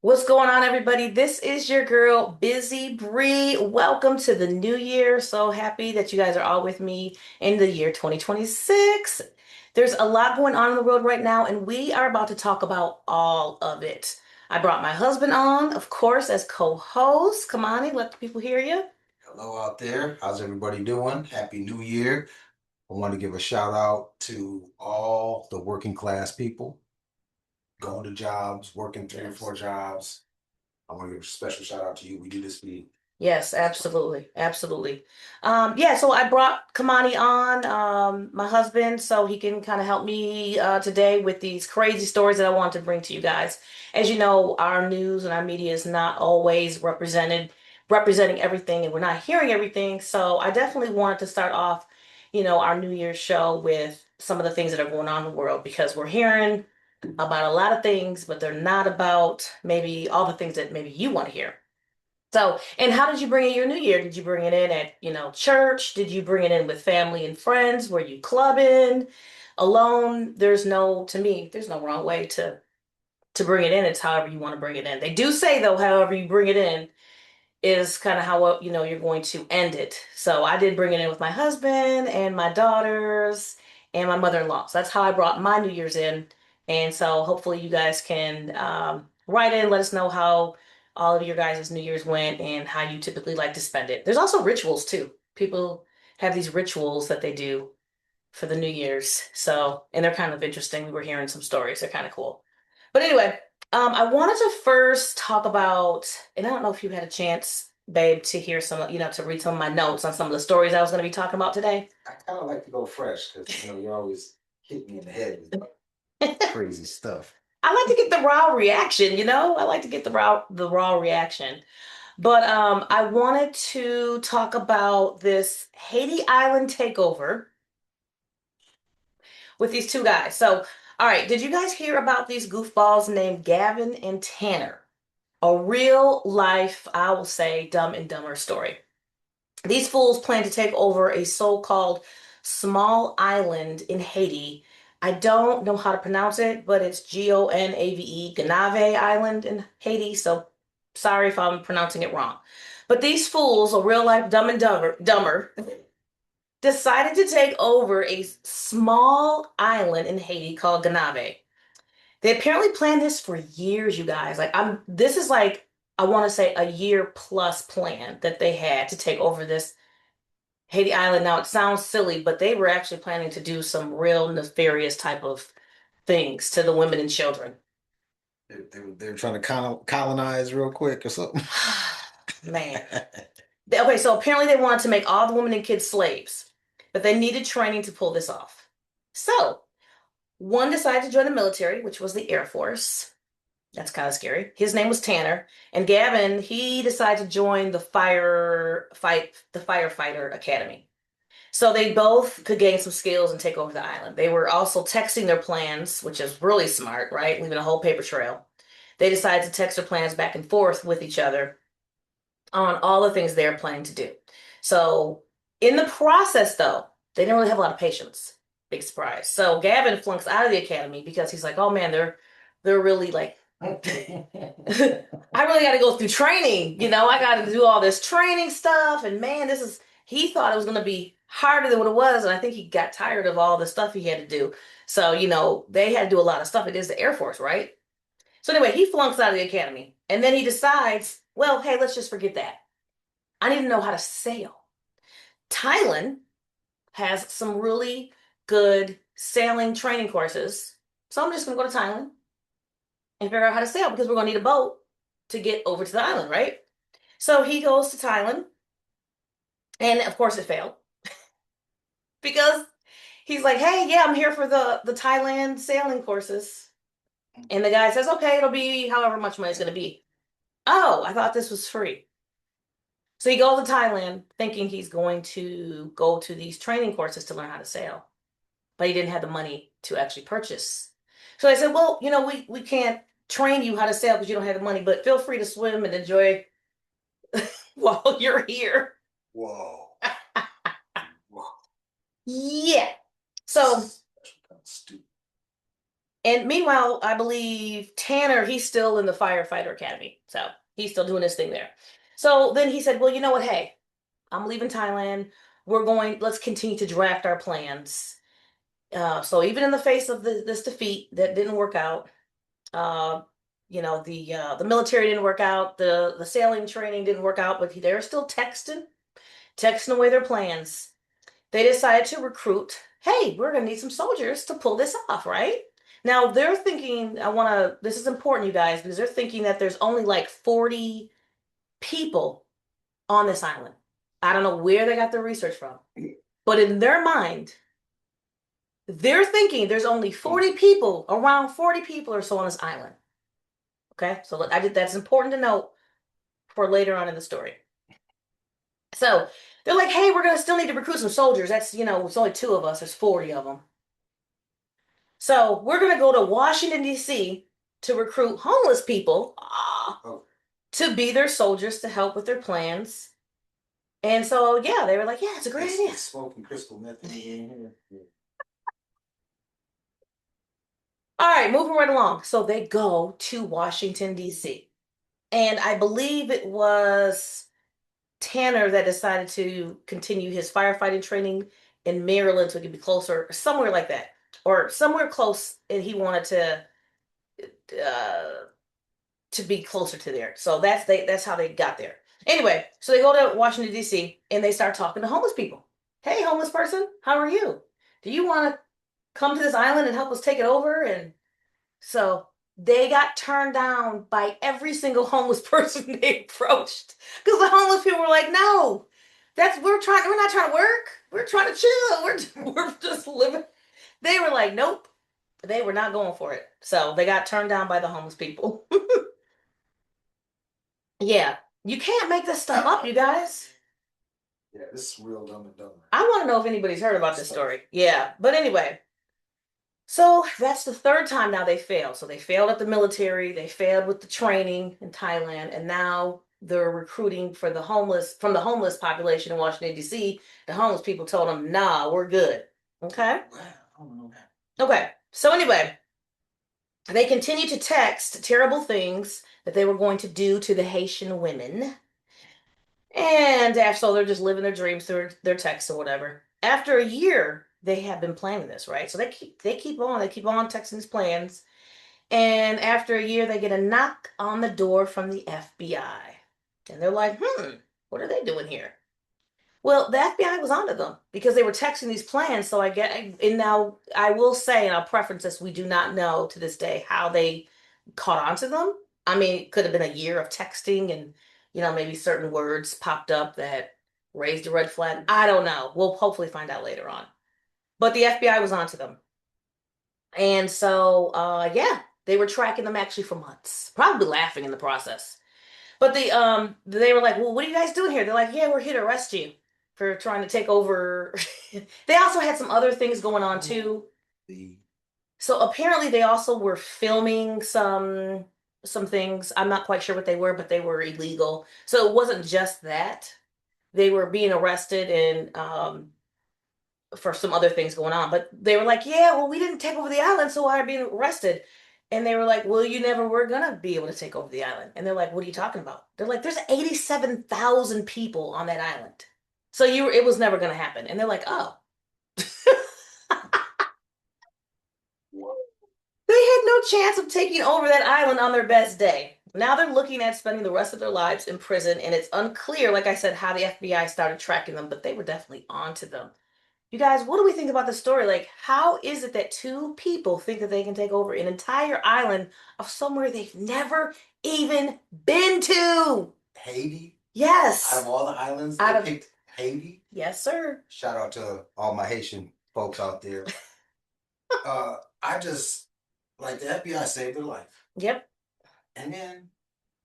What's going on, everybody? This is your girl, Busy Bree. Welcome to the new year. So happy that you guys are all with me in the year 2026. There's a lot going on in the world right now, and we are about to talk about all of it. I brought my husband on, of course, as co-host. Kimani, let the people hear you. Hello out there. How's everybody doing? Happy New Year. I want to give a shout out to all the working class people going to jobs, working three or Yes. four jobs. I want to give a special shout out to you. We do this for you. Yes, absolutely. Absolutely. Yeah, so I brought Kamani on, my husband, so he can kind of help me today with these crazy stories that I want to bring to you guys. As you know, our news and our media is not always representing everything, and we're not hearing everything. So I definitely wanted to start off, our New Year's show with some of the things that are going on in the world because we're hearing about a lot of things, but they're not about maybe all the things that maybe you want to hear. So, and how did you bring in your New Year? Did you bring it in at, church? Did you bring it in with family and friends? Were you clubbing alone? To me, there's no wrong way to bring it in. It's however you want to bring it in. They do say though, however you bring it in is kind of how you're going to end it. So I did bring it in with my husband and my daughters and my mother-in-law. So that's how I brought my New Year's in. And so hopefully you guys can write in, let us know how all of your guys' New Year's went and how you typically like to spend it. There's also rituals too. People have these rituals that they do for the New Year's. So, and they're kind of interesting. We were hearing some stories. They're kind of cool. But anyway, I wanted to first talk about, and I don't know if you had a chance, babe, to hear to read some of my notes on some of the stories I was going to be talking about today. I kind of like to go fresh because you always hit me in the head with crazy stuff. I like to get the raw reaction. I like to get the raw reaction. But I wanted to talk about this Haiti Island takeover with these two guys. So, all right, did you guys hear about these goofballs named Gavin and Tanner? A real life, I will say, Dumb and Dumber story. These fools plan to take over a so-called small island in Haiti. I don't know how to pronounce it, but it's Gonave, Gonave Island in Haiti. So sorry if I'm pronouncing it wrong. But these fools, a real life dumber, decided to take over a small island in Haiti called Gonave. They apparently planned this for years, you guys. This is like, I want to say a year plus plan that they had to take over this Haiti Island. Now it sounds silly, but they were actually planning to do some real nefarious type of things to the women and children. They're trying to colonize real quick or something. Man. Okay, so apparently they wanted to make all the women and kids slaves, but they needed training to pull this off. So one decided to join the military, which was the Air Force. That's kind of scary. His name was Tanner. And Gavin, he decided to join the firefighter academy. So they both could gain some skills and take over the island. They were also texting their plans, which is really smart, right? Leaving a whole paper trail. They decided to text their plans back and forth with each other on all the things they're planning to do. So in the process, though, they didn't really have a lot of patience. Big surprise. So Gavin flunks out of the academy because he's like, oh man, they're really like I really got to go through training. I got to do all this training stuff. And man, he thought it was going to be harder than what it was. And I think he got tired of all the stuff he had to do. So, they had to do a lot of stuff. It is the Air Force, right? So anyway, he flunks out of the academy. And then he decides, well, hey, let's just forget that. I need to know how to sail. Thailand has some really good sailing training courses. So I'm just going to go to Thailand and figure out how to sail because we're going to need a boat to get over to the island, right? So he goes to Thailand, and of course it failed because he's like, "Hey, yeah, I'm here for the Thailand sailing courses." And the guy says, "Okay, it'll be however much money it's going to be." Oh, I thought this was free. So he goes to Thailand thinking he's going to go to these training courses to learn how to sail, but he didn't have the money to actually purchase. So I said, "Well, we can't train you how to sail because you don't have the money, but feel free to swim and enjoy while you're here." Whoa. Whoa. Yeah. So Stupid. And meanwhile, I believe Tanner, he's still in the firefighter academy. So he's still doing his thing there. So then he said, well, you know what? Hey, I'm leaving Thailand. Let's continue to draft our plans. So even in the face of this defeat that didn't work out, uh, the military didn't work out, the sailing training didn't work out, but they're still texting away their plans. They decided to recruit, hey, we're going to need some soldiers to pull this off, right? Now they're thinking, this is important, you guys, because they're thinking that there's only like 40 people on this island. I don't know where they got their research from, but in their mind, they're thinking there's only 40 people, around 40 people or so on this island. Okay, so that's important to note for later on in the story. So they're like, hey, we're gonna still need to recruit some soldiers. It's only two of us, there's 40 of them. So we're gonna go to Washington, D.C. to recruit homeless people Oh, to be their soldiers to help with their plans. And so, yeah, they were like, yeah, it's a great idea. it's smoking crystal meth in here. All right, moving right along. So they go to Washington, D.C. And I believe it was Tanner that decided to continue his firefighting training in Maryland so he could be closer, somewhere like that, or somewhere close, and he wanted uh, to be closer to there. So that's how they got there. Anyway, so they go to Washington D.C. and they start talking to homeless people. Hey, homeless person, how are you? Do you want to come to this island and help us take it over? And so they got turned down by every single homeless person they approached because the homeless people were like, "No, we're not trying to work. We're trying to chill. We're just living." They were like, "Nope." They were not going for it. So they got turned down by the homeless people. Yeah, you can't make this stuff up, you guys. Yeah, this is real Dumb and Dumber. I want to know if anybody's heard about this story. Yeah, but anyway, so that's the third time now they failed. So they failed at the military, they failed with the training in Thailand, and now they're recruiting from the homeless population in Washington, D.C. The homeless people told them, nah, we're good. Okay? Wow, I don't know that. Okay. So anyway, they continued to text terrible things that they were going to do to the Haitian women. And after, so they're just living their dreams through their texts or whatever. After a year, they have been planning this, right? So they keep on texting these plans. And after a year, they get a knock on the door from the FBI. And they're like, what are they doing here? Well, the FBI was onto them because they were texting these plans. So I get, and now I will say, and I'll preference this, we do not know to this day how they caught on to them. I mean, it could have been a year of texting and, maybe certain words popped up that raised a red flag. I don't know. We'll hopefully find out later on. But the FBI was onto them. And so, yeah, they were tracking them actually for months, probably laughing in the process. But they were like, "Well, what are you guys doing here?" They're like, "Yeah, we're here to arrest you for trying to take over." They also had some other things going on too. The So apparently they also were filming some things. I'm not quite sure what they were, but they were illegal. So it wasn't just that. They were being arrested and for some other things going on. But they were like, "Yeah, well, we didn't take over the island, so why are we being arrested?" And they were like, "Well, you never were gonna be able to take over the island." And they're like, "What are you talking about?" They're like, "There's 87,000 people on that island. So it was never gonna happen." And they're like, "Oh." They had no chance of taking over that island on their best day. Now they're looking at spending the rest of their lives in prison, and it's unclear, like I said, how the FBI started tracking them, but they were definitely onto them. You guys, what do we think about the story? Like, how is it that two people think that they can take over an entire island of somewhere they've never even been to? Haiti. Out Yes. of all the islands, Out they of, picked Haiti. yes, sir. Shout out to all my Haitian folks out there. I just like the FBI saved their life, Yep. and then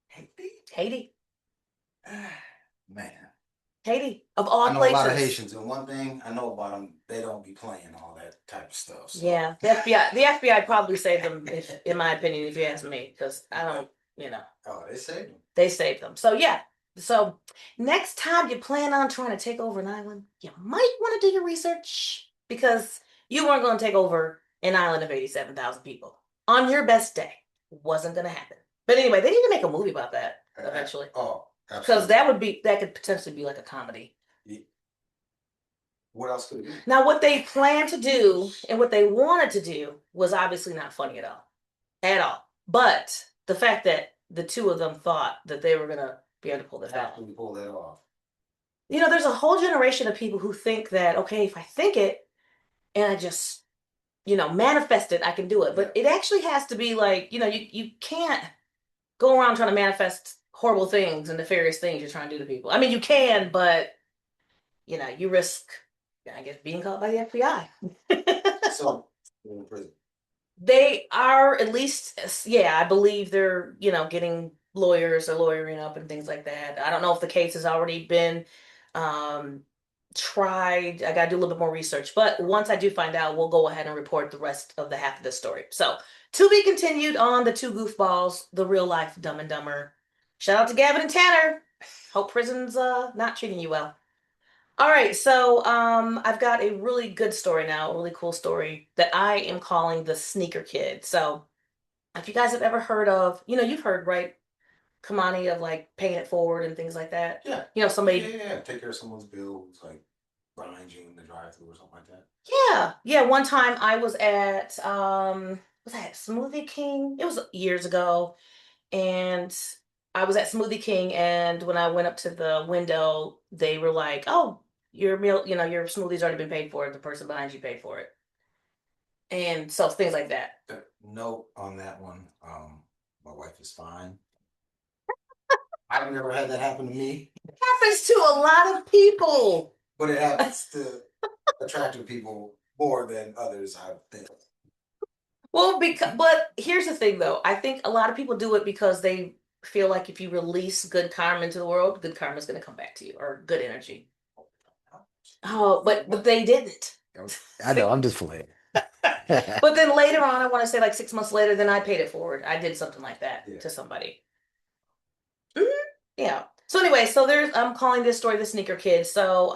Haiti. Haiti. Man, Haiti. Of I all know a lot of places. Haitians, and one thing I know about them, they don't be playing all that type of stuff. So Yeah, the FBI probably saved them, if, in my opinion, if you ask me, because I don't, you know, oh, they saved them. they saved them. So yeah, so next time you plan on trying to take over an island, you might want to do your research because you weren't going to take over an island of 87,000 people. on your best day. Wasn't gonna happen. But anyway, they need to make a movie about that eventually. Oh, Because absolutely. that could potentially be like a comedy. What else could it be? Now, what they planned to do and what they wanted to do was obviously not funny at all. At all. But the fact that the two of them thought that they were gonna be able to pull this off. Actually pull that off. There's a whole generation of people who think that, okay, if I think it and I just, manifest it, I can do it. But Yeah. it actually has to be like, you can't go around trying to manifest horrible things and nefarious things you're trying to do to people. I mean, you can, but you risk, I guess, being caught by the FBI. So, in prison. They are at least, yeah, I believe they're, getting lawyers or lawyering up and things like that. I don't know if the case has already been um, tried. I got to do a little bit more research. But once I do find out, we'll go ahead and report the rest of the half of this story. So, to be continued on the two goofballs, the real life Dumb and Dumber. Shout out to Gavin and Tanner. Hope prison's not treating you well. All right, so I've got a really good story now, a really cool story that I am calling the Sneaker Kid. So, if you guys have ever heard of, you've heard, right, Kimani, of like paying it forward and things like that. Yeah. Somebody. Yeah. Take care of someone's bills, like behind you in the drive-through or something like that. Yeah, yeah. One time I was at was that Smoothie King? It was years ago, and I was at Smoothie King, and when I went up to the window, they were like, "Oh, your meal, your smoothie's already been paid for. The person behind you paid for it." And so things like that. Note on that one. My wife is fine. I've never had that happen to me, Happens to a lot of people. but it happens to attractive people more than others, I think. Well, but here's the thing though. I think a lot of people do it because they feel like if you release good karma into the world, good karma is going to come back to you, or good energy. Oh, but they didn't. I know, I'm just playing. But then later on, I want to say like 6 months later, then I paid it forward. I did something like that Yeah. to somebody. Mhm. Yeah. So anyway, so I'm calling this story the Sneaker Kid. So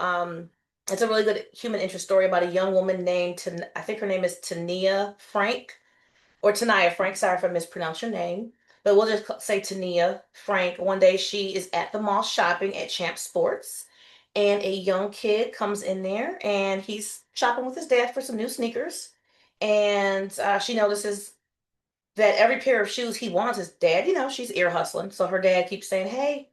it's a really good human interest story about a young woman named I think her name is Tania Frank or Tania Frank. Sorry if I mispronounced your name, but we'll just say Tania Frank. One day she is at the mall shopping at Champ Sports, and a young kid comes in there and he's shopping with his dad for some new sneakers, and she notices that every pair of shoes he wants, his dad, she's ear hustling. So her dad keeps saying, hey,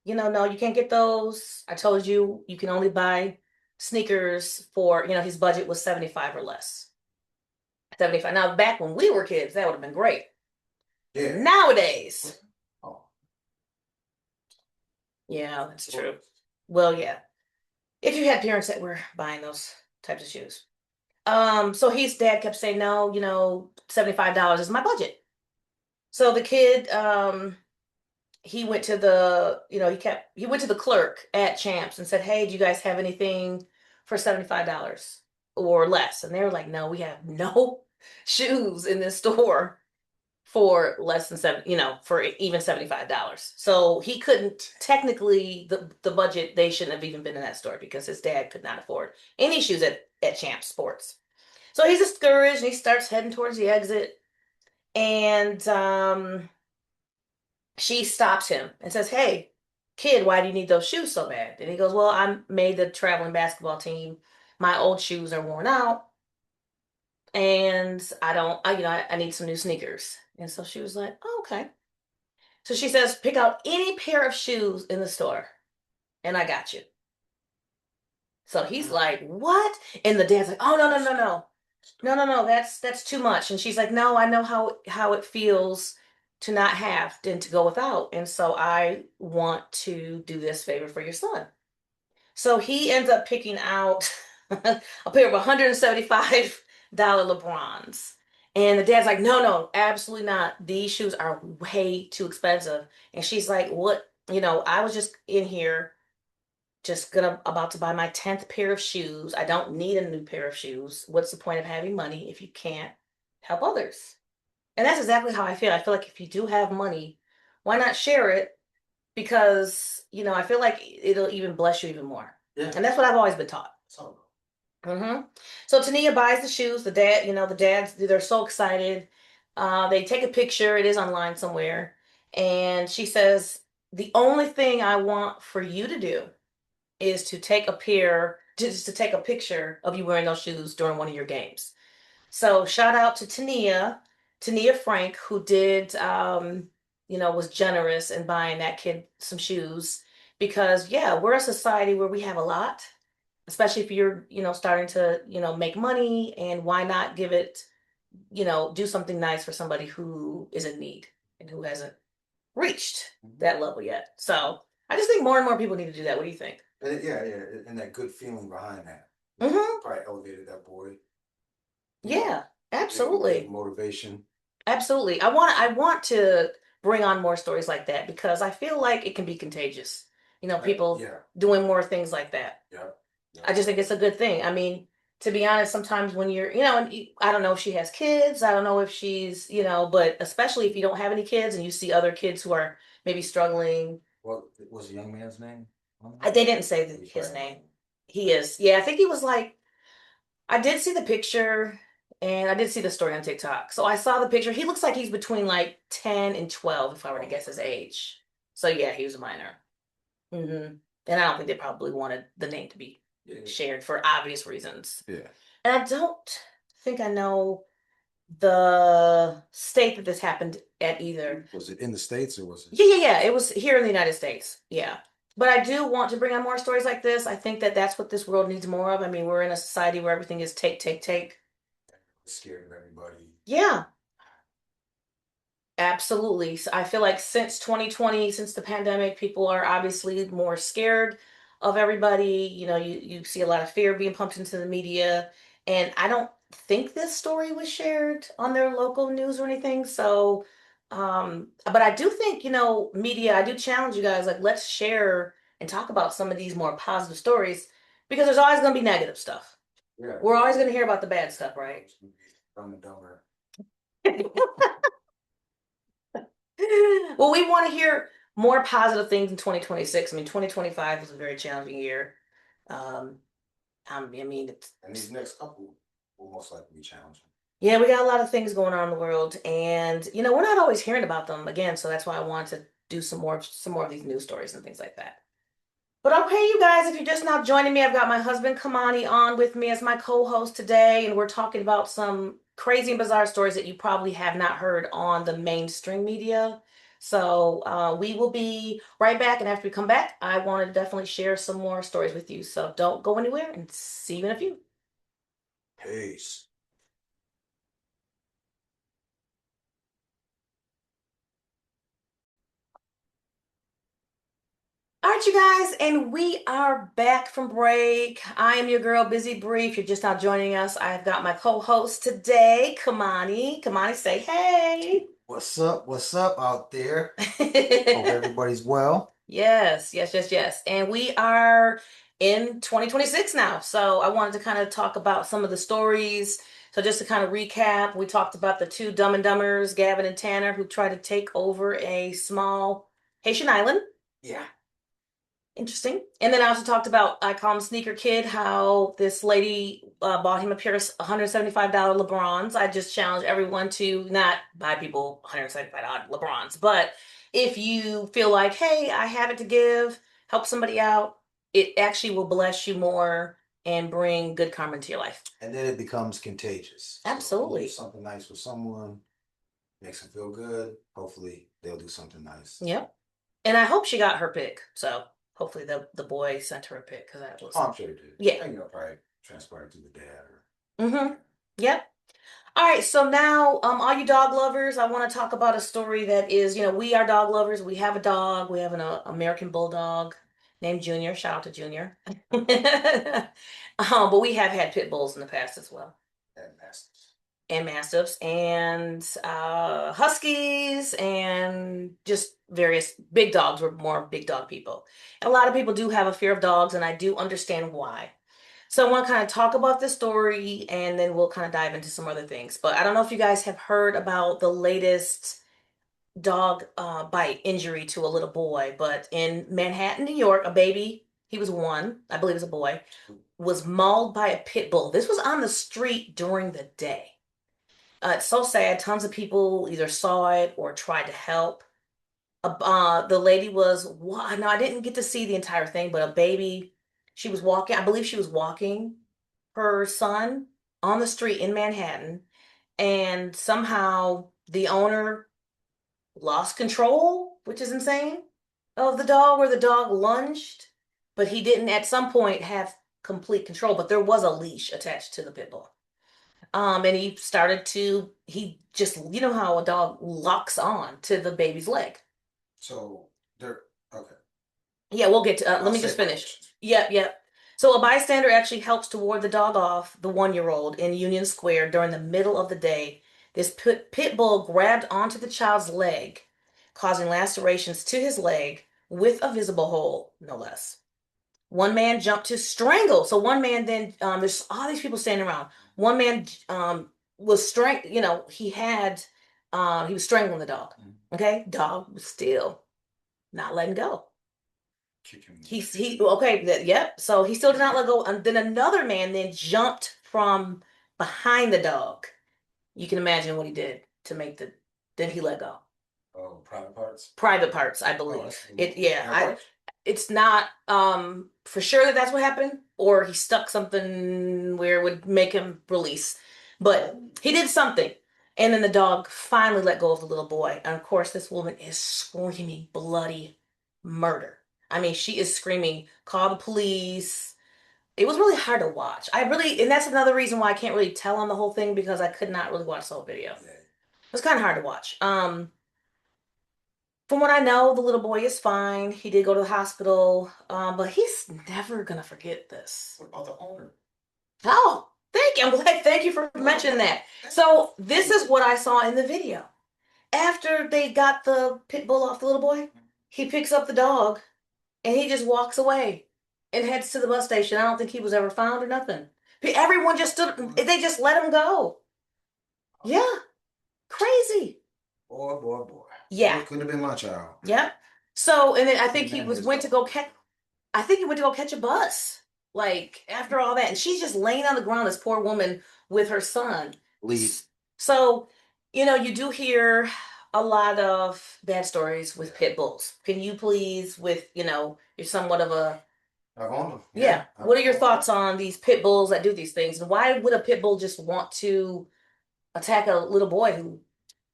no, you can't get those. I told you you can only buy sneakers for, his budget was 75 or less. 75. Now, back when we were kids, that would have been great. Yeah. Nowadays, Oh. yeah, that's true. Well, yeah. If you had parents that were buying those types of shoes. So his dad kept saying, no, $75 is my budget. So the kid, he went to he went to the clerk at Champs and said, hey, do you guys have anything for $75 or less? And they were like, no, we have no shoes in this store for less than for even $75. So he couldn't technically the budget, they shouldn't have even been in that store because his dad could not afford any shoes at Champs Sports. So he's discouraged and he starts heading towards the exit. And she stops him and says, hey, kid, why do you need those shoes so bad? And he goes, well, I made the traveling basketball team. My old shoes are worn out. And I don't, I need some new sneakers. And so she was like, oh, okay. So she says, pick out any pair of shoes in the store and I got you. So he's like, what? And the dad's like, oh, no, no, no, no. No, no, no, that's too much. And she's like, no, I know how it feels to not have and to go without. And so I want to do this favor for your son. So he ends up picking out a pair of $175 LeBrons. And the dad's like, no, no, absolutely not. These shoes are way too expensive. And she's like, what? I was just in here just about to buy my 10th pair of shoes. I don't need a new pair of shoes. What's the point of having money if you can't help others? And that's exactly how I feel. I feel like if you do have money, why not share it? Because, I feel like it'll even bless you even more. Yeah. And that's what I've always been taught. Mm-hmm. So Tania buys the shoes. The dad, they're so excited. They take a picture, it is online somewhere, and she says, the only thing I want for you to do is to take a pair, just to take a picture of you wearing those shoes during one of your games. So shout out to Tania Frank, who did, was generous in buying that kid some shoes because, yeah, we're a society where we have a lot, especially if you're, starting to, make money, and why not give it, do something nice for somebody who is in need and who hasn't reached that level yet. So I just think more and more people need to do that. What do you think? Yeah, and that good feeling behind that Hmm. probably elevated that boy. You know, Yeah, gave absolutely. motivation. Absolutely. I want to bring on more stories like that because I feel like it can be contagious. People Yeah, doing more things like that. yeah, yeah. I just think it's a good thing. I mean, to be honest, sometimes when you're, and I don't know if she has kids, I don't know if she's, but especially if you don't have any kids and you see other kids who are maybe struggling. What was the young man's name? They didn't say He's his right. name. He is. Yeah, I think he was like, I did see the picture and I did see the story on TikTok. So I saw the picture. He looks like he's between like 10 and 12, if I were to guess his age. So yeah, he was a minor. Hmm. And I don't think they probably wanted the name to be shared for obvious reasons. Yeah. And I don't think I know the state that this happened at either. Was it in the States or was it? Yeah. It was here in the United States. Yeah. But I do want to bring on more stories like this. I think that that's what this world needs more of. I mean, we're in a society where everything is take, take, take. Scared of everybody. Yeah, absolutely. So I feel like since 2020, since the pandemic, people are obviously more scared of everybody. You see a lot of fear being pumped into the media. And I don't think this story was shared on their local news or anything. So, but I do think, media, I do challenge you guys, like, let's share and talk about some of these more positive stories because there's always going to be negative stuff. Yeah. We're always going to hear about the bad stuff, right? Dumb and dumber. Well, we want to hear more positive things in 2026. I mean, 2025 was a very challenging year. Um, I mean, And these next couple will most likely be challenging. yeah, we got a lot of things going on in the world, and we're not always hearing about them again. So that's why I want to do some more of these news stories and things like that. But okay, you guys, if you're just now joining me, I've got my husband Kimani on with me as my co-host today, and we're talking about some crazy and bizarre stories that you probably have not heard on the mainstream media. So we will be right back, and after we come back, I want to definitely share some more stories with you. So don't go anywhere, and see you in a few. Peace. All right, you guys, and we are back from break. I am your girl, Busy Bree. If you're just now joining us, I've got my co-host today, Kimani. Kimani, say hey. What's up? What's up out there? Hope everybody's well. Yes. And we are in 2026 now. So I wanted to kind of talk about some of the stories. So just to kind of recap, we talked about the two Dumb and Dumbers, Gavin and Tanner, who tried to take over a small Haitian island. Yeah. Interesting. And then I also talked about, I call him Sneaker Kid, how this lady bought him a pair of $175 LeBrons. I just challenge everyone to not buy people $175 LeBrons, but if you feel like, hey, I have it to give, help somebody out, it actually will bless you more and bring good karma into your life. And then it becomes contagious. Absolutely. So something nice for someone, makes them feel good. Hopefully they'll do something nice. Yep. And I hope she got her pick. So hopefully the boy sent her a pic because that was. Oh, I'm sure it did. Yeah. Probably transpired to the dad or. Mm-hmm. Yep. All right, so now, all you dog lovers, I want to talk about a story that is, we are dog lovers. We have a dog. We have an American Bulldog named Junior. Shout out to Junior. But we have had pit bulls in the past as well. And mastiffs. And mastiffs and huskies and just various big dogs. We're more big dog people. And a lot of people do have a fear of dogs, and I do understand why. So I want to kind of talk about this story and then we'll kind of dive into some other things. But I don't know if you guys have heard about the latest dog bite injury to a little boy, but in Manhattan, New York, a baby, he was one, I believe it was a boy, was mauled by a pit bull. This was on the street during the day. It's so sad. Tons of people either saw it or tried to help. The lady was, no, I didn't get to see the entire thing, but a baby, she was walking, I believe she was walking her son on the street in Manhattan, and somehow the owner lost control, which is insane, of the dog, where the dog lunged, but he didn't at some point have complete control, but there was a leash attached to the pit bull. And he just, you know how a dog locks on to the baby's leg. So they're okay. Yeah, we'll get to, let I'll me say just finish. questions. Yep, yep. So a bystander actually helps to ward the dog off, the 1-year-old, in Union Square during the middle of the day. This pit bull grabbed onto the child's leg, causing lacerations to his leg with a visible hole, no less. One man jumped to strangle. So one man then, there's all these people standing around. One man was he was strangling the dog. Okay, dog was still not letting go. Kick him. Yep. So he still did not let go. And then another man then jumped from behind the dog. You can imagine what he did to make then he let go. Oh, private parts. Private parts, I Oh, believe. that's It's not for sure that that's what happened, or he stuck something where it would make him release. But he did something. And then the dog finally let go of the little boy. And of course, this woman is screaming bloody murder. I mean, she is screaming, call the police. It was really hard to watch. And that's another reason why I can't really tell on the whole thing, because I could not really watch the whole video. Yeah. It was kind of hard to watch. From what I know, the little boy is fine. He did go to the hospital, but he's never gonna forget this. What about the owner? Oh, thank you. I'm glad. Thank you for mentioning that. So this is what I saw in the video. After they got the pit bull off the little boy, he picks up the dog and he just walks away and heads to the bus station. I don't think he was ever found or nothing. Everyone just stood. They just let him go. Yeah, crazy. Boy. Yeah. It could have been my child. Yep. So, and then I think Could've been his went to dog. go catch. I think he went to go catch a bus. Like after all that, and she's just laying on the ground, this poor woman with her son. Lead. So, you do hear a lot of bad stories with pit bulls. Can you please, you're somewhat of a I've owned them. yeah. What are your thoughts on these pit bulls that do these things? And why would a pit bull just want to attack a little boy who,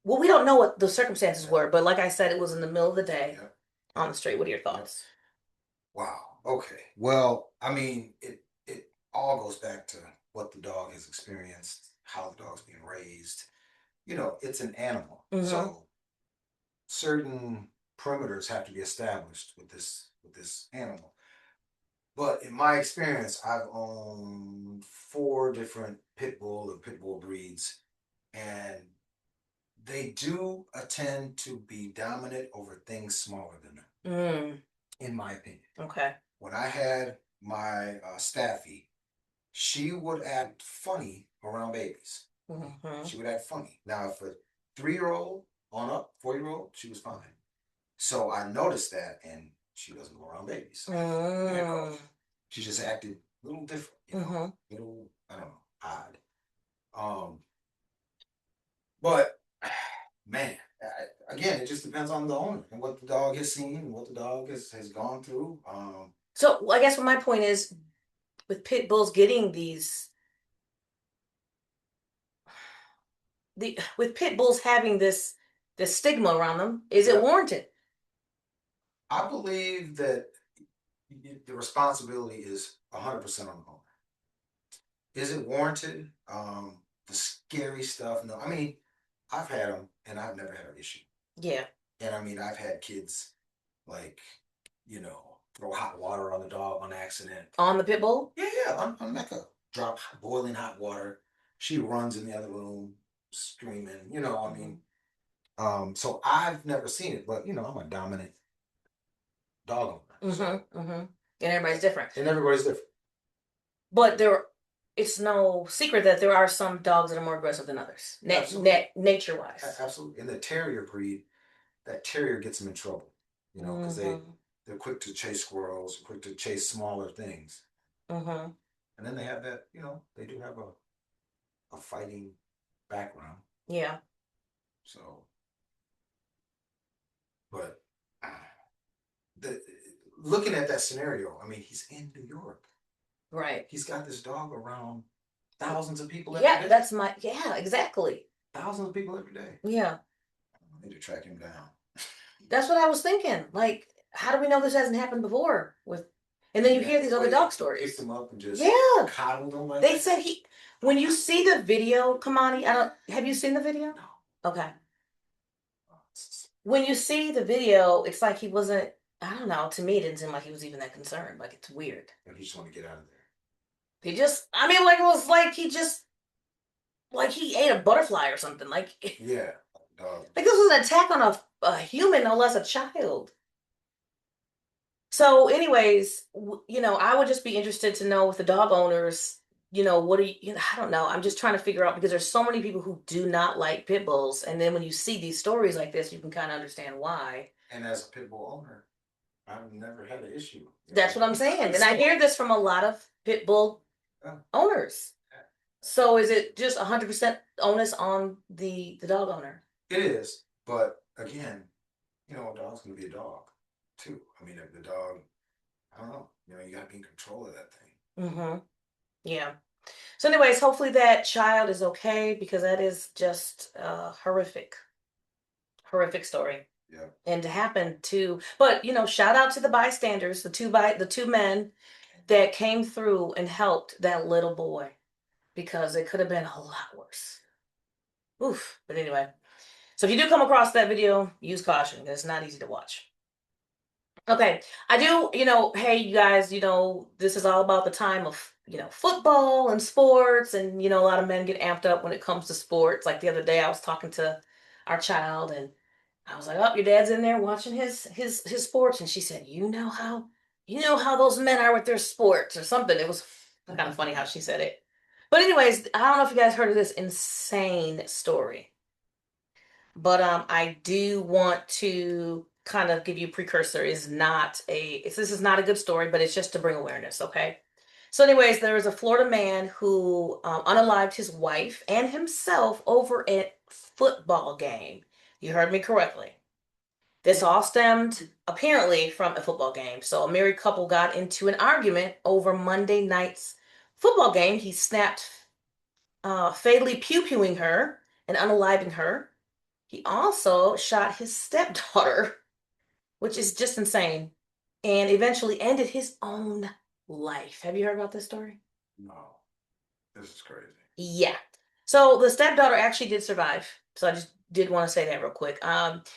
well, we don't know what the circumstances were, but like I said, it was in the middle of the day on the street. What are your thoughts? Wow. Okay. Well, I mean, it all goes back to what the dog has experienced, how the dog's being raised. It's an animal, so certain perimeters have to be established with this animal. But in my experience, I've owned 4 different pit bull or pit bull breeds, and they do tend to be dominant over things smaller than them, in my opinion. Okay. When I had my Staffy, she would act funny around babies. She would act funny. Now, if a 3-year-old on up, 4-year-old, she was fine. So I noticed that, and she doesn't go around babies. She just acted a little different, little, I don't know, odd. But man, again, it just depends on the owner and what the dog has seen, and what the dog has gone through. So I guess what my point is, with pit bulls getting with pit bulls having this stigma around them, is it warranted? I believe that the responsibility is 100% on the owner. Is it warranted? The scary stuff, no. I mean, I've had them and I've never had an issue. Yeah. And I mean, I've had kids like, throw hot water on the dog on accident. On the pit bull? Yeah. On like a drop boiling hot water. She runs in the other room screaming, I mean. So I've never seen it, but I'm a dominant dog owner. And everybody's different. But it's no secret that there are some dogs that are more aggressive than others, nature-wise. Absolutely. And the terrier breed, that terrier gets them in trouble, because they're quick to chase squirrels, quick to chase smaller things. And then they have that, they do have a fighting background. Yeah. So, but the looking at that scenario, I mean, he's in New York. Right. He's got this dog around thousands of people every Yeah, day. yeah, exactly. Thousands of people every day. Yeah. I need to track him down. That's what I was thinking. Like, how do we know this hasn't happened before with and then you hear these other dog stories. Picked him up and just Yeah. coddled him like They that. said when you see the video, Kimani, have you seen the video? No. Okay. When you see the video, it's like he wasn't, I don't know, to me it didn't seem like he was even that concerned. Like it's weird. And he just want to get out of there. I mean, like it was like he just like he ate a butterfly or something. Like Yeah. like this was an attack on a human, no less a child. So, anyways, I would just be interested to know with the dog owners, what do I don't know. I'm just trying to figure out because there's so many people who do not like pit bulls. And then when you see these stories like this, you can kind of understand why. And as a pit bull owner, I've never had an issue. That's what I'm saying. And I hear this from a lot of pit bull owners. So is it just 100% onus on the dog owner? It is, but again, a dog's gonna be a dog too. I mean, if the dog, I don't know, you gotta be in control of that thing. Mm-hmm. Yeah. So, anyways, hopefully that child is okay because that is just a horrific story. Yeah. And to happen to, but shout out to the bystanders, the two men that came through and helped that little boy because it could have been a lot worse. Oof. But anyway, so if you do come across that video, use caution. It's not easy to watch. Okay, I do, hey, you guys, this is all about the time of, football and sports, and, a lot of men get amped up when it comes to sports. Like the other day, I was talking to our child, and I was like, "Oh, your dad's in there watching his sports," and she said, "You know how those men are with their sports or something." It was kind of funny how she said it. But anyways, I don't know if you guys heard of this insane story. But I do want to kind of give you a precursor. This is not a good story, but it's just to bring awareness, okay? So, anyways, there was a Florida man who unalived his wife and himself over a football game. You heard me correctly. This all stemmed apparently from a football game. So, a married couple got into an argument over Monday night's football game. He snapped, fatally pew-pewing her and unaliving her. He also shot his stepdaughter, which is just insane, and eventually ended his own life. Have you heard about this story? No, this is crazy. Yeah. So the stepdaughter actually did survive. So I just did want to say that real quick.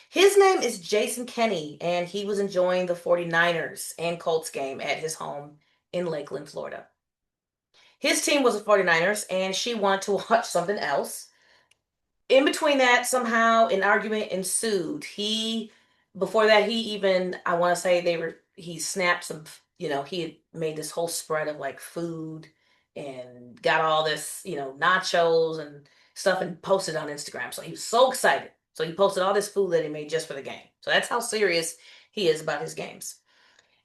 His name is Jason Kenny, and he was enjoying the 49ers and Colts game at his home in Lakeland, Florida. His team was the 49ers, and she wanted to watch something else. In between that, somehow an argument ensued. Before that, I want to say he snapped some, he had made this whole spread of like food and got all this, nachos and stuff and posted on Instagram. So he was so excited. So he posted all this food that he made just for the game. So that's how serious he is about his games.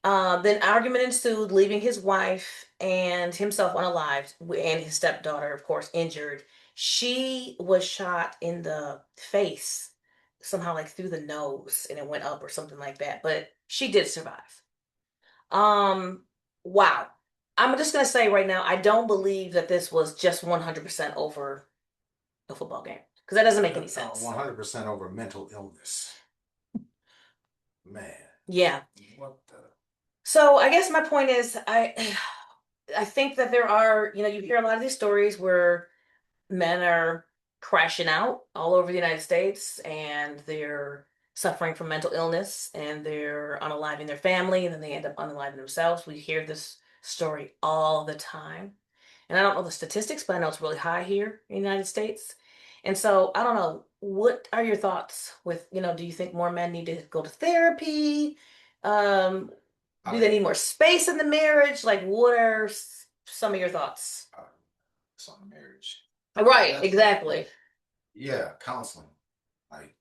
Then argument ensued, leaving his wife and himself unalived, and his stepdaughter, of course, injured. She was shot in the face, somehow like through the nose, and it went up or something like that. But she did survive. Um, wow. I'm just gonna say right now, I don't believe that this was just 100% over a football game because that doesn't make any sense. 100% over mental illness. Man. Yeah. What the? So I guess my point is, I think that there are, you hear a lot of these stories where men are crashing out all over the United States and they're suffering from mental illness and they're unaliving their family and then they end up unaliving themselves. We hear this story all the time. And I don't know the statistics, but I know it's really high here in the United States. And so I don't know, what are your thoughts with, do you think more men need to go to therapy? Um, do they need more space in the marriage? Like, what are some of your thoughts? It's on marriage. Right, exactly. Yeah, counseling. Like,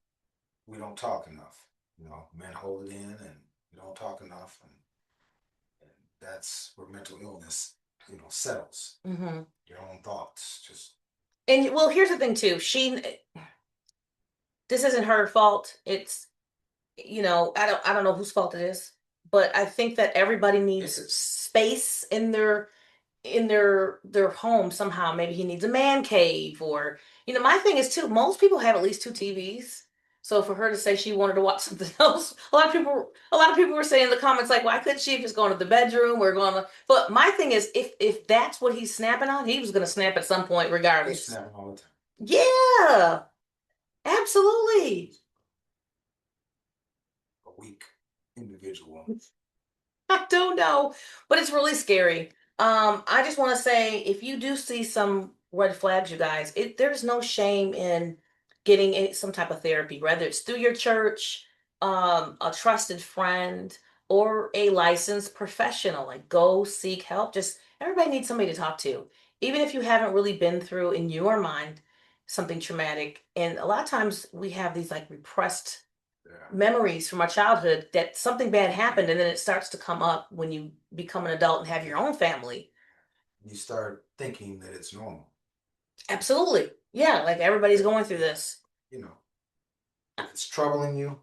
we don't talk enough. Men hold it in and we don't talk enough. And that's where mental illness, settles. Mm-hmm. Your own thoughts. Just. And well, here's the thing too. this isn't her fault. It's, I don't know whose fault it is, but I think that everybody needs space in their home somehow. Maybe he needs a man cave, or my thing is too, most people have at least two TVs. So for her to say she wanted to watch something else, a lot of people were saying in the comments like, why couldn't she have just gone to the bedroom or gone to, but my thing is, if that's what he's snapping on, he was gonna snap at some point He's regardless. snapping all the time. Yeah, absolutely. A weak individual. I don't know, but it's really scary. I just want to say, if you do see some red flags, you guys, there's no shame in getting some type of therapy, whether it's through your church, a trusted friend, or a licensed professional. Like, go seek help. Just everybody needs somebody to talk to, even if you haven't really been through in your mind something traumatic. And a lot of times we have these like repressed memories from our childhood that something bad happened, and then it starts to come up when you become an adult and have your own family. You start thinking that it's normal. Absolutely. Yeah, like everybody's going through this. If it's troubling you,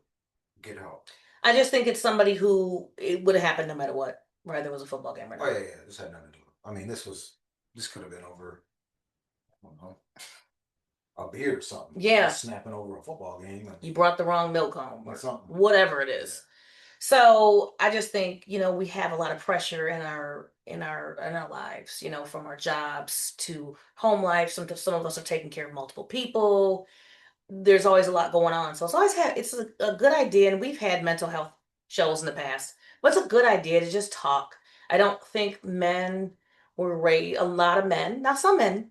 get help. I just think it's somebody who it would have happened no matter what, whether it was a football game or not. Oh yeah, this had nothing to do with it. I mean, this could have been over, I don't know, a beer or something. Yeah. Snapping over a football game. You brought the wrong milk home or something. Whatever it is. Yeah. So I just think, we have a lot of pressure in our lives, from our jobs to home life. Some of us are taking care of multiple people. There's always a lot going on. So it's a good idea, and we've had mental health shows in the past, but it's a good idea to just talk. I don't think men were raised, a lot of men, now some men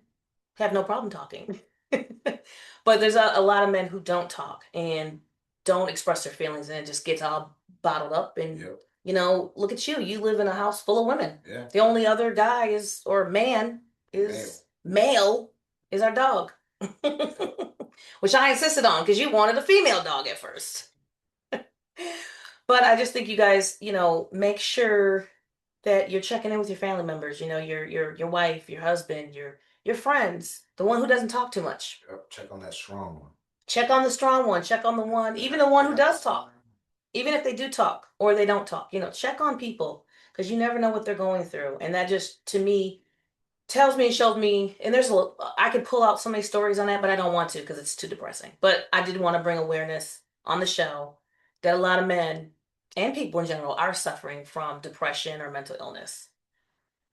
have no problem talking, but there's a lot of men who don't talk and don't express their feelings, and it just gets all bottled up. And Yep. look at you. You live in a house full of women. Yeah. The only other guy or man is male is our dog. Which I insisted on because you wanted a female dog at first. But I just think you guys, make sure that you're checking in with your family members, your wife, your husband, your friends, the one who doesn't talk too much. Check on that strong one. Check on the strong one, check on the one, even the one who does talk. Even if they do talk or they don't talk, check on people, because you never know what they're going through. And that just, to me, tells me and shows me, and I could pull out so many stories on that, but I don't want to because it's too depressing. But I did want to bring awareness on the show that a lot of men and people in general are suffering from depression or mental illness.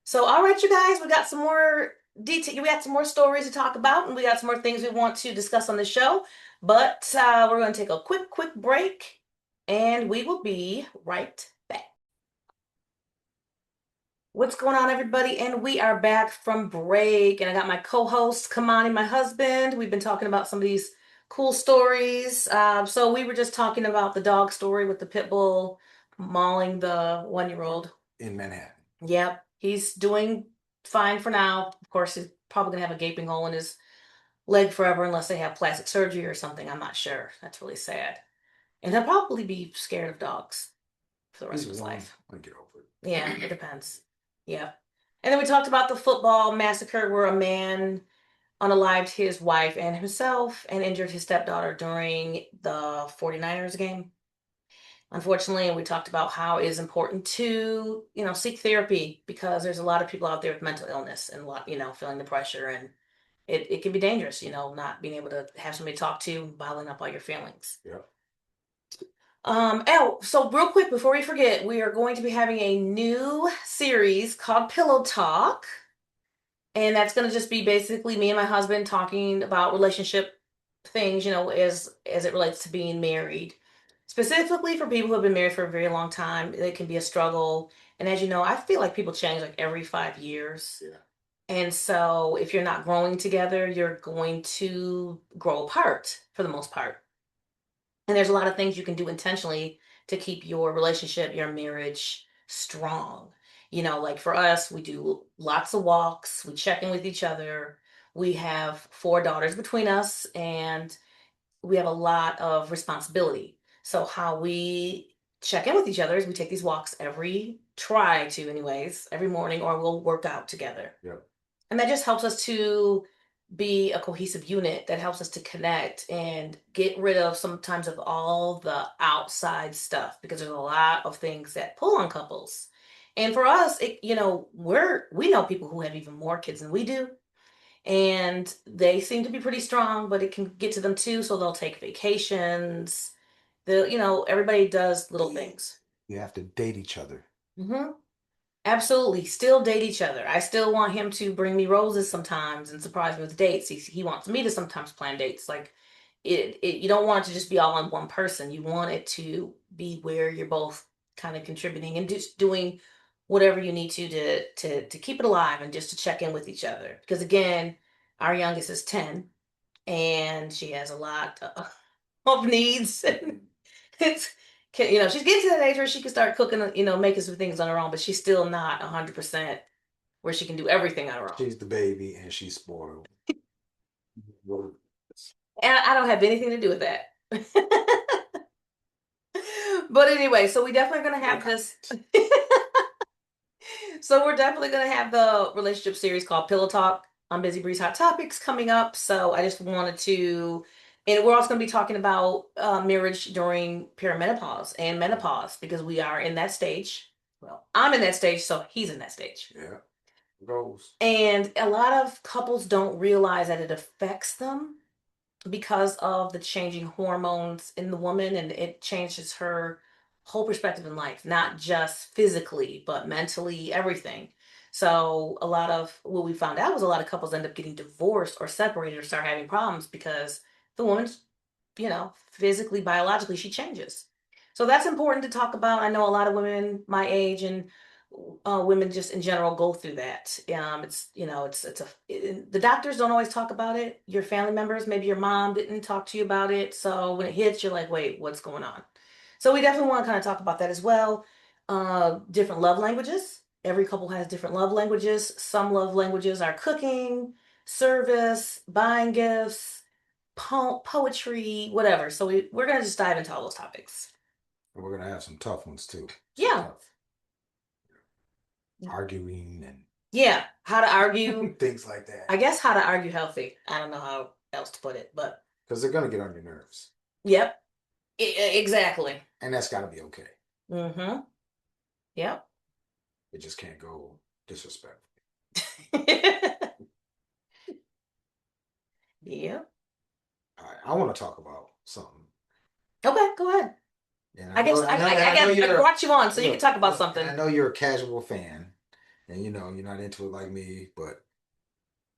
So, all right, you guys, we got some more detail. We got some more stories to talk about, and we got some more things we want to discuss on the show. But we're going to take a quick break, and we will be right back. What's going on, everybody? And we are back from break, and I got my co-host Kimani, my husband. We've been talking about some of these cool stories. So we were just talking about the dog story with the pit bull mauling the 1-year-old in Manhattan. Yep, he's doing fine for now. Of course, he's probably gonna have a gaping hole in his leg forever unless they have plastic surgery or something. I'm not sure. That's really sad. And he'll probably be scared of dogs for the rest of his life. I'll get over it. Yeah, it depends. Yeah. And then we talked about the football massacre where a man unalived his wife and himself and injured his stepdaughter during the 49ers game. Unfortunately, and we talked about how it is important to, seek therapy, because there's a lot of people out there with mental illness and a lot, feeling the pressure, and it can be dangerous, not being able to have somebody to talk to, bottling up all your feelings. Yeah. So real quick before we forget, we are going to be having a new series called Pillow Talk. And that's going to just be basically me and my husband talking about relationship things, as it relates to being married. Specifically for people who have been married for a very long time, it can be a struggle. And as you know, I feel like people change like every 5 years. Yeah. And so if you're not growing together, you're going to grow apart for the most part. And there's a lot of things you can do intentionally to keep your relationship, your marriage strong. Like for us, we do lots of walks, we check in with each other. We have 4 daughters between us, and we have a lot of responsibility. So how we check in with each other is we take these walks try to anyways, every morning, or we'll work out together. Yep. And that just helps us to be a cohesive unit that helps us to connect and get rid of sometimes of all the outside stuff because there's a lot of things that pull on couples. And for us, we know people who have even more kids than we do, and they seem to be pretty strong, but it can get to them too, so they'll take vacations. Everybody does little things. You have to date each other. Hmm. Absolutely. Still date each other. I still want him to bring me roses sometimes and surprise me with dates. He wants me to sometimes plan dates. Like you don't want it to just be all on one person. You want it to be where you're both kind of contributing and just doing whatever you need to keep it alive and just to check in with each other. Because again, our youngest is 10 and she has a lot of needs. It's she's getting to that age where she can start cooking, making some things on her own, but she's still not 100% where she can do everything on her own. She's the baby and she's spoiled. And I don't have anything to do with that. But anyway, so we definitely gonna have this. So we're definitely gonna have the relationship series called Pillow Talk on Busy Breeze Hot Topics coming up. So I just wanted to, and we're also gonna be talking about marriage during perimenopause and menopause because we are in that stage. Well, I'm in that stage, so he's in that stage. Yeah. Goes. And a lot of couples don't realize that it affects them because of the changing hormones in the woman, and it changes her whole perspective in life, not just physically, but mentally, everything. So a lot of what we found out was a lot of couples end up getting divorced or separated or start having problems because the woman's, physically, biologically, she changes. So that's important to talk about. I know a lot of women my age and women just in general go through that. The doctors don't always talk about it. Your family members, maybe your mom didn't talk to you about it. So when it hits, you're like, wait, what's going on? So we definitely want to kind of talk about that as well. Different love languages. Every couple has different love languages. Some love languages are cooking, service, buying gifts, poetry, whatever. So we're going to just dive into all those topics. And we're gonna have some tough ones too. Yeah. Arguing and Yeah, how to argue. things like that. I guess how to argue healthy. I don't know how else to put it, but Because they're gonna get on your nerves. yep, exactly. And that's gotta be okay. Mm-hmm. Yep. It just can't go disrespectful. Yep. All right, I want to talk about something. Okay, go ahead. And I brought you on so you can talk about something. I know you're a casual fan, and you're not into it like me, but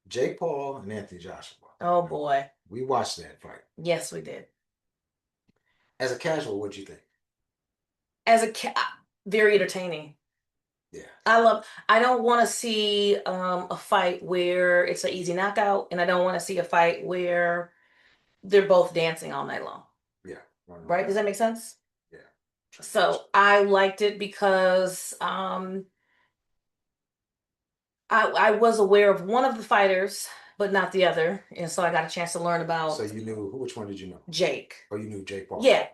Jake Paul and Anthony Joshua. Oh boy. We watched that fight. Yes, we did. As a casual, what'd you think? Very entertaining. Yeah. I don't want to see a fight where it's an easy knockout, and I don't want to see a fight where they're both dancing all night long. Yeah. Right? Does that make sense? Yeah. So I liked it because I was aware of one of the fighters, but not the other, and so I got a chance to learn about. So you knew which one did you know? Jake. Oh, you knew Jake Paul. Yeah.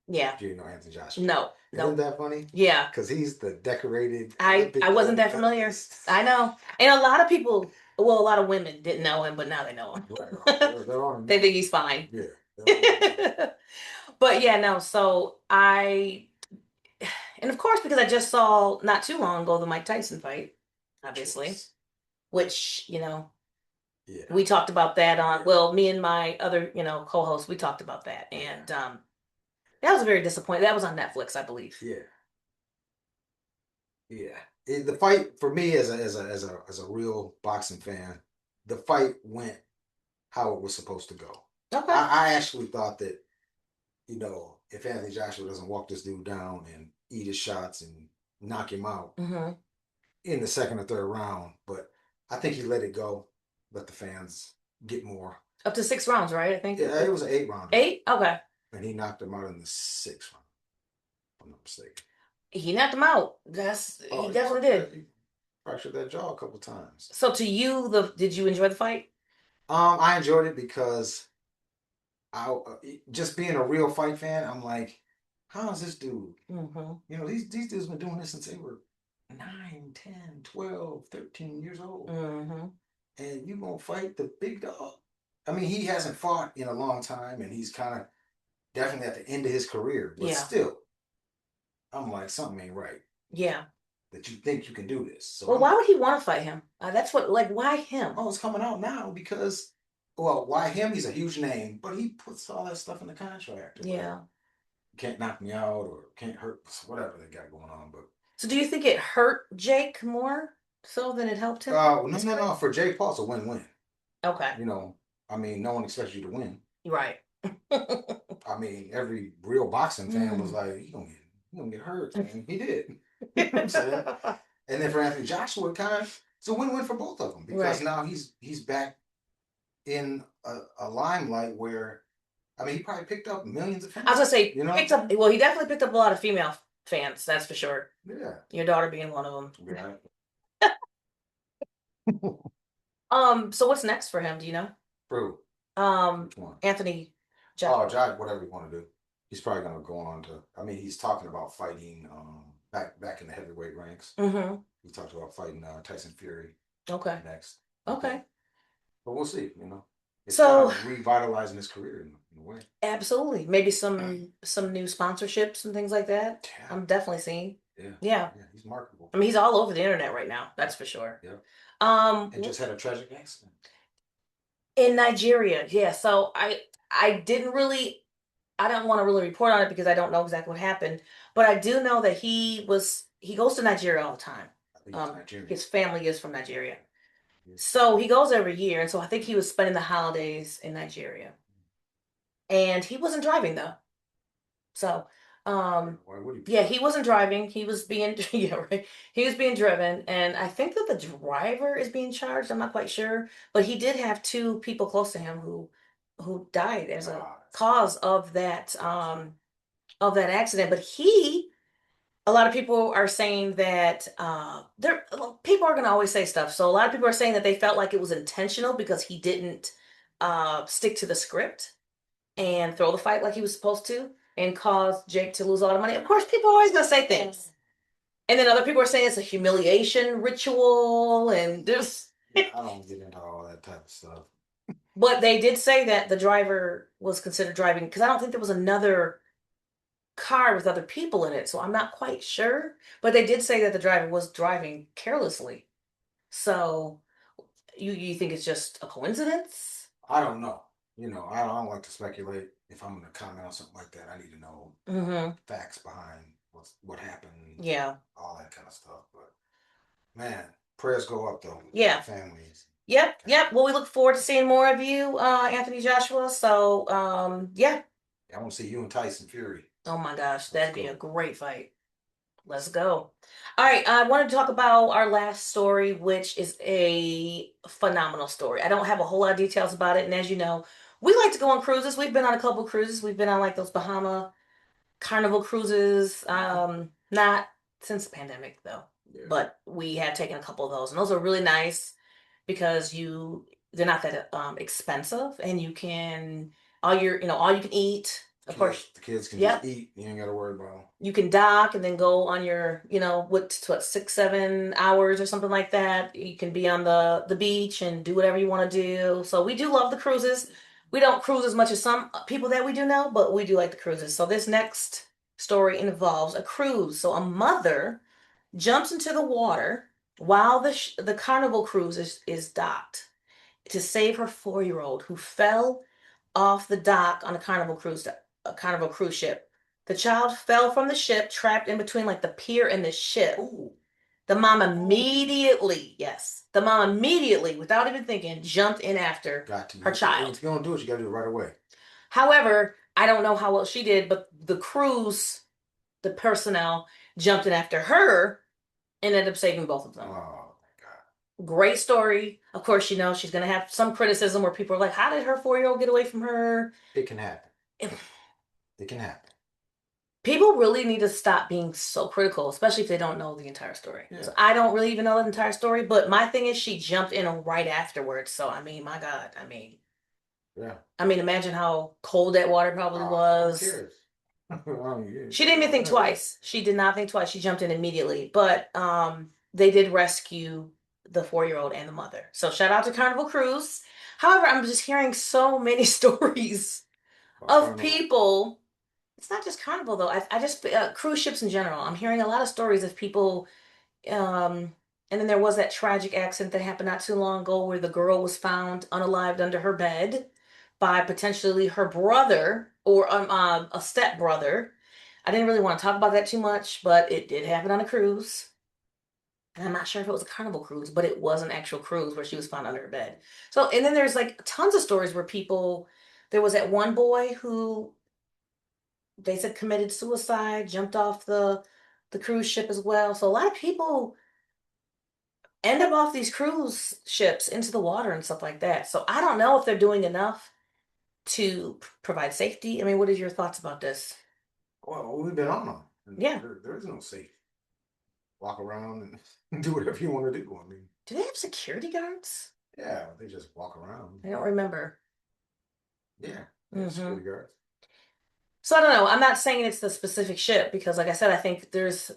Yeah. You didn't know Anthony Joshua. No. Isn't that funny? Yeah. Because he's the decorated. I wasn't that familiar. I know, and a lot of people. Well, a lot of women didn't know him, but now they know him. They're on him. They think he's fine. Yeah. But yeah, no. So and of course, because I just saw not too long ago the Mike Tyson fight, obviously, which yeah. we talked about that on. Well, me and my other co-host, we talked about that, and that was very disappointing. That was on Netflix, I believe. Yeah. Yeah. The fight for me as a real boxing fan, the fight went how it was supposed to go. Okay. I actually thought that, if Anthony Joshua doesn't walk this dude down and eat his shots and knock him out in the second or third round, but I think he let it go, let the fans get more. Up to 6 rounds, right? I think. Yeah, it was an 8-round. 8? Okay. And he knocked him out in the 6th round, if I'm not mistaken. He knocked him out. He definitely did. He fractured that jaw a couple times. So to you, did you enjoy the fight? I enjoyed it because just being a real fight fan, I'm like, how is this dude? Mm-hmm. These dudes been doing this since they were 9, 10, 12, 13 years old. Mm-hmm. and you gonna fight the big dog? I mean, he hasn't fought in a long time, and he's kind of definitely at the end of his career. But Yeah. still, I'm like, something ain't right. Yeah. That you think you can do this. So Well, why would he want to fight him? That's what, like, why him? oh, it's coming out now because, well, why him? He's a huge name, but he puts all that stuff in the contract. Yeah. Can't knock me out or can't hurt whatever they got going on. But So do you think it hurt Jake more so than it helped him? no. For Jake Paul, it's a win-win. Okay. You know, I mean, no one expects you to win. Right. I mean, every real boxing fan was like, "You gonna get hurt," and he did. You know what I'm saying? And then for Anthony Joshua, it's a win-win for both of them because Right. now he's back in a limelight where, I mean, he probably picked up millions of fans. I was gonna say, you know, picked up. Well, he definitely picked up a lot of female fans. That's for sure. yeah, Your daughter being one of them. right. So what's next for him? Do you know? True. Um, Which one? Anthony Oh, Joshua. Josh, whatever you want to do. He's probably gonna go on to. I mean, he's talking about fighting back in the heavyweight ranks. Mm-hmm. He talked about fighting Tyson Fury Okay. next. Okay. But we'll see. It's So kind of revitalizing his career in a way. absolutely, maybe some new sponsorships and things like that. Yeah. I'm definitely seeing. Yeah. Yeah. Yeah. He's marketable. I mean, he's all over the internet right now. That's for sure. Yeah. And just had a tragic accident in Nigeria. Yeah. So I didn't really I don't want to really report on it because I don't know exactly what happened, but I do know that he goes to Nigeria all the time. I think it's Nigeria. His family is from Nigeria. Yeah. So he goes every year, and so I think he was spending the holidays in Nigeria. And he wasn't driving though. So, Why would he be? yeah, he wasn't driving. He was being, yeah, right. He was being driven, and I think that the driver is being charged. I'm not quite sure, but he did have two people close to him who died as a cause of that accident. But a lot of people are saying that there people are going to always say stuff. So a lot of people are saying that they felt like it was intentional because he didn't stick to the script and throw the fight like he was supposed to and cause Jake to lose a lot of money. Of course, people are always going to say things. And then other people are saying it's a humiliation ritual and just. Yeah, I don't get into all that type of stuff. But they did say that the driver was considered driving because I don't think there was another car with other people in it, so I'm not quite sure. But they did say that the driver was driving carelessly. So you think it's just a coincidence? I don't know. I don't like to speculate. If I'm going to comment on something like that, I need to know facts behind what happened. Yeah. All that kind of stuff. But man, prayers go up though. Yeah. Families. Yep. Well, we look forward to seeing more of you, Anthony Joshua. So, yeah. I want to see you and Tyson Fury. Oh my gosh, that'd be a great fight. Let's go. All right, I wanted to talk about our last story, which is a phenomenal story. I don't have a whole lot of details about it, and as you know, we like to go on cruises. We've been on a couple cruises. We've been on like those Bahama Carnival cruises. Not since the pandemic though, but we have taken a couple of those, and those are really nice because they're not that expensive, and you can all you can eat. Of course, the kids can just eat. You ain't got to worry about them. You can dock and then go on your, what 6-7 hours or something like that. You can be on the beach and do whatever you want to do. So we do love the cruises. We don't cruise as much as some people that we do now, but we do like the cruises. So this next story involves a cruise. So a mother jumps into the water while the Carnival cruise is docked to save her 4-year-old who fell off the dock on a Carnival cruise ship. The child fell from the ship, trapped in between like the pier and the ship. Ooh. The mom immediately, yes, without even thinking, jumped in after her child. If you don't do it, you got to do it right away. However, I don't know how well she did, but the personnel jumped in after her and ended up saving both of them. Oh my God. Great story. Of course, she's going to have some criticism where people are like, how did her 4-year-old get away from her? It can happen. It can happen. People really need to stop being so critical, especially if they don't know the entire story. Yeah. So I don't really even know the entire story, but my thing is she jumped in right afterwards. So, I mean, my God, yeah. Imagine how cold that water probably was. Who cares? She didn't even think twice. She did not think twice. She jumped in immediately. But they did rescue the 4-year-old and the mother. So shout out to Carnival Cruise. However, I'm just hearing so many stories of Carnival. people. It's not just Carnival though. I just cruise ships in general. I'm hearing a lot of stories of people. Um, and then there was that tragic accident that happened not too long ago where the girl was found unalived under her bed by potentially her brother or a step brother. I didn't really want to talk about that too much, but it did happen on a cruise. And I'm not sure if it was a Carnival cruise, but it was an actual cruise where she was found under her bed. So, and then there's like tons of stories where people, there was that one boy who they said committed suicide, jumped off the cruise ship as well. So a lot of people end up off these cruise ships into the water and stuff like that. So I don't know if they're doing enough to provide safety. I mean, what are your thoughts about this? Well, we've been on them. And Yeah. there is no safe. Walk around and do whatever you want to do. I mean, Do they have security guards? yeah, they just walk around. I don't remember. Yeah, they have Hmm. security guards. So I don't know. I'm not saying it's the specific ship because, like I said, I think there's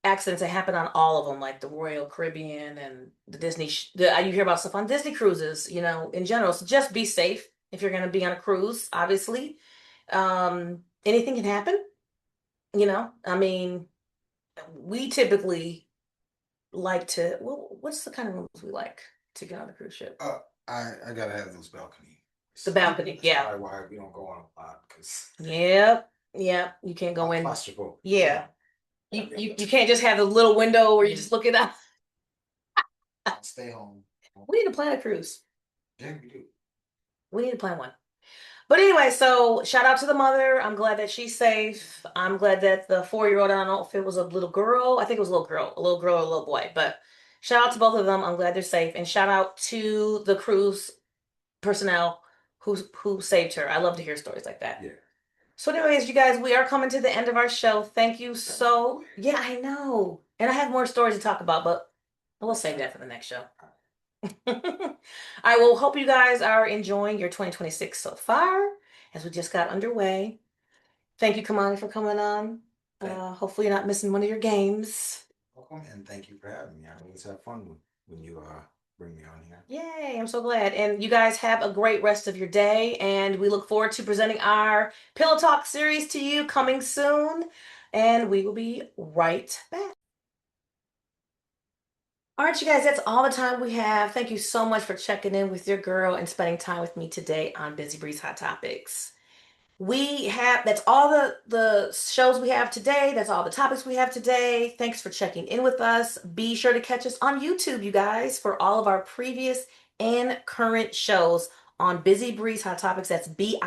accidents that happen on all of them, like the Royal Caribbean and the Disney. You hear about stuff on Disney cruises, in general. So just be safe if you're going to be on a cruise. Obviously, anything can happen. I mean, we typically like to. Well, what's the kind of rooms we like to get on a cruise ship? I gotta have those balconies. The balcony, That's yeah. probably why we don't go on a lot because Yep, yep. You can't go I'm in. claustrophobic. Yeah. You can't just have the little window where you just look it up. I'll stay home. We need to plan a cruise. Yeah, we do. We need to plan one. But anyway, so shout out to the mother. I'm glad that she's safe. I'm glad that the 4-year-old, I don't know if it was a little girl. I think it was a little girl or a little boy. But shout out to both of them. I'm glad they're safe. And shout out to the cruise personnel who saved her. I love to hear stories like that. Yeah. So, anyways, you guys, we are coming to the end of our show. Thank you so. Yeah, I know. And I have more stories to talk about, but we'll save that for the next show. I will hope you guys are enjoying your 2026 so far as we just got underway. Thank you, Kimani, for coming on. Hopefully you're not missing one of your games. Welcome and thank you for having me. I always have fun when you bring me on here. Yay, I'm so glad. And you guys have a great rest of your day. And we look forward to presenting our Pillow Talk series to you coming soon. And we will be right back. All right, you guys, that's all the time we have. Thank you so much for checking in with your girl and spending time with me today on Busy Breeze Hot Topics. That's all the shows we have today. That's all the topics we have today. Thanks for checking in with us. Be sure to catch us on YouTube, you guys, for all of our previous and current shows on Busy Breeze Hot Topics. That's Bizzy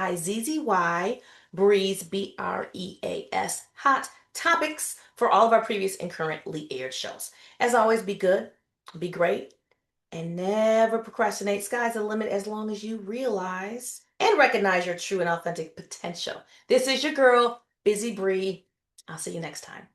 Breeze BREAS Hot Topics for all of our previous and currently aired shows. As always, be good, be great, and never procrastinate. Sky's the limit as long as you realize and recognize your true and authentic potential. This is your girl, Busy Bree. I'll see you next time.